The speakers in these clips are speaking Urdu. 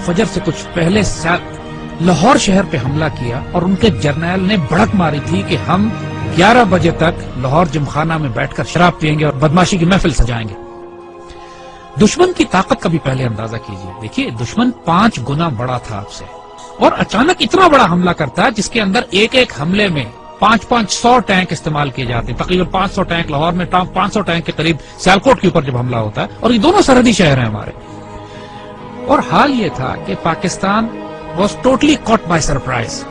فجر سے کچھ پہلے لاہور شہر پہ حملہ کیا اور ان کے جرنیل نے بڑک ماری تھی کہ ہم 11 بجے تک لاہور جمخانہ میں بیٹھ کر شراب پیئیں گے اور بدماشی کی محفل سجائیں گے۔ دشمن کی طاقت کا بھی پہلے اندازہ کیجیے۔ دیکھیے دشمن 5 گنا بڑا تھا آپ سے، اور اچانک اتنا بڑا حملہ کرتا ہے جس کے اندر ایک ایک حملے میں 500 ٹینک استعمال کیے جاتے ہیں۔ تقریباً 500 ٹینک لاہور میں، 500 ٹینک کے قریب سیالکوٹ کے اوپر جب حملہ ہوتا ہے، اور یہ دونوں سرحدی شہر ہیں ہمارے۔ اور حال یہ تھا کہ Pakistan was totally caught by surprise.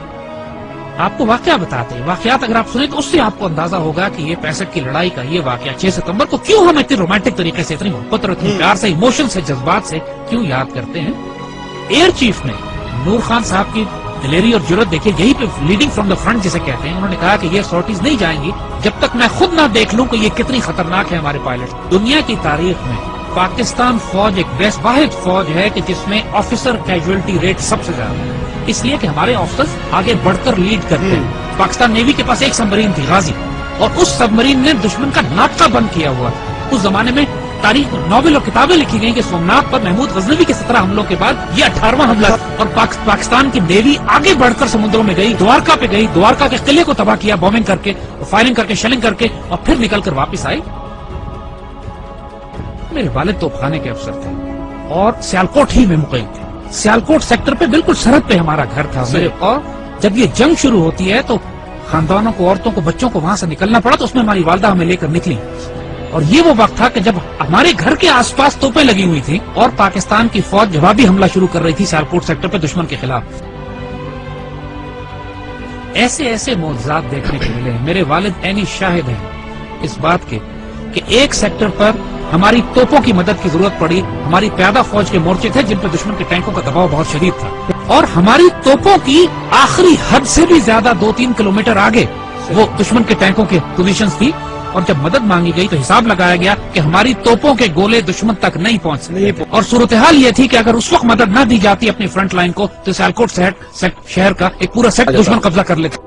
آپ کو واقعہ بتاتے ہیں، واقعات اگر آپ سنیں تو اس سے آپ کو اندازہ ہوگا کہ یہ 65 کی لڑائی کا یہ واقعہ 6 ستمبر کو کیوں ہم اتنے رومانٹک طریقے سے، اتنی محبت اور اتنی پیار سے، ایموشن سے، جذبات سے کیوں یاد کرتے ہیں۔ ایئر چیف نے نور خان صاحب کی دلیری اور جرت دیکھیے، یہی پہ لیڈنگ فرام دا فرنٹ جسے کہتے ہیں، انہوں نے کہا کہ یہ سورٹیز نہیں جائیں گی جب تک میں خود نہ دیکھ لوں کہ یہ کتنی خطرناک ہے ہمارے پائلٹ۔ دنیا کی تاریخ میں پاکستان فوج ایک بیس واحد فوج ہے کہ جس میں آفیسر کیجویلٹی ریٹ سب سے زیادہ ہے، اس لیے کہ ہمارے آفیسرز آگے بڑھ کر لیڈ کرتے ہیں۔ پاکستان نیوی کے پاس ایک سبمرین تھی غازی، اور اس سبمرین نے دشمن کا ناکہ بند کیا ہوا تھا۔ اس زمانے میں تاریخ ناول اور کتابیں لکھی گئی کہ سومناتھ پر محمود غزنوی کے 17 حملوں کے بعد یہ 18واں حملہ، اور پاکستان کی نیوی آگے بڑھ کر سمندروں میں گئی، دوارکا پہ گئی، دوارکا کے قلعے کو تباہ کیا بومنگ کر کے، فائرنگ کر کے، شیلنگ کر کے، اور پھر نکل کر واپس آئی۔ میرے والد توپ خانے کے افسر تھے اور سیالکوٹ ہی میں مقیم تھے۔ سیالکوٹ سیکٹر پہ بالکل سرحد پہ ہمارا گھر تھا میرے، اور جب یہ جنگ شروع ہوتی ہے تو خاندانوں کو، عورتوں کو، بچوں کو وہاں سے نکلنا پڑا، تو اس میں ہماری والدہ ہمیں لے کر نکلی، اور یہ وہ وقت تھا کہ جب ہمارے گھر کے آس پاس توپیں لگی ہوئی تھی اور پاکستان کی فوج جوابی حملہ شروع کر رہی تھی سیالکوٹ سیکٹر پہ دشمن کے خلاف۔ ایسے معجزات دیکھنے کو ملے ہیں۔ میرے والد عینی شاہد ہیں اس بات کے کہ ایک سیکٹر پر ہماری توپوں کی مدد کی ضرورت پڑی، ہماری پیادہ فوج کے مورچے تھے جن پہ دشمن کے ٹینکوں کا دباؤ بہت شدید تھا، اور ہماری توپوں کی آخری حد سے بھی زیادہ 2-3 کلومیٹر آگے وہ دشمن کے ٹینکوں کے پوزیشنز تھی، اور جب مدد مانگی گئی تو حساب لگایا گیا کہ ہماری توپوں کے گولے دشمن تک نہیں پہنچ سکتے، اور صورتحال یہ تھی کہ اگر اس وقت مدد نہ دی جاتی اپنی فرنٹ لائن کو تو سیالکوٹ شہر کا ایک پورا سیٹ دشمن قبضہ کر لیتا۔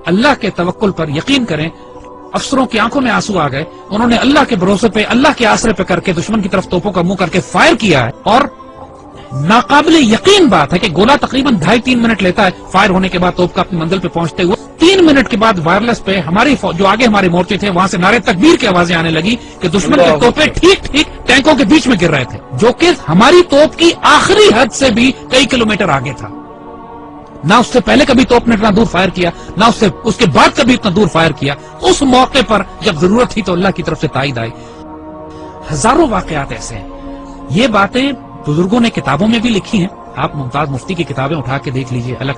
اللہ کے توکل پر یقین کریں، افسروں کی آنکھوں میں آنسو آ گئے، انہوں نے اللہ کے بھروسے پہ، اللہ کے آسرے پہ کر کے دشمن کی طرف توپوں کا منہ کر کے فائر کیا ہے، اور ناقابل یقین بات ہے کہ گولہ تقریباً 2.5-3 منٹ لیتا ہے فائر ہونے کے بعد توپ کا اپنی منزل پہ پہنچتے ہوئے۔ 3 منٹ کے بعد وائرلیس پہ ہماری جو آگے ہمارے مورچے تھے وہاں سے نعرے تکبیر کی آوازیں آنے لگی کہ دشمن کے توپیں ٹھیک ٹینکوں کے بیچ میں گر رہے تھے، جو کہ ہماری توپ کی آخری حد سے بھی کئی کلومیٹر آگے تھا۔ نہ اس سے پہلے کبھی توپ نے اتنا دور فائر کیا، نہ اس کے بعد کبھی اتنا دور فائر کیا۔ اس موقع پر جب ضرورت تھی تو اللہ کی طرف سے تائید آئی۔ ہزاروں واقعات ایسے ہیں، یہ باتیں بزرگوں نے کتابوں میں بھی لکھی ہیں، آپ ممتاز مفتی کی کتابیں اٹھا کے دیکھ لیجئے، الگ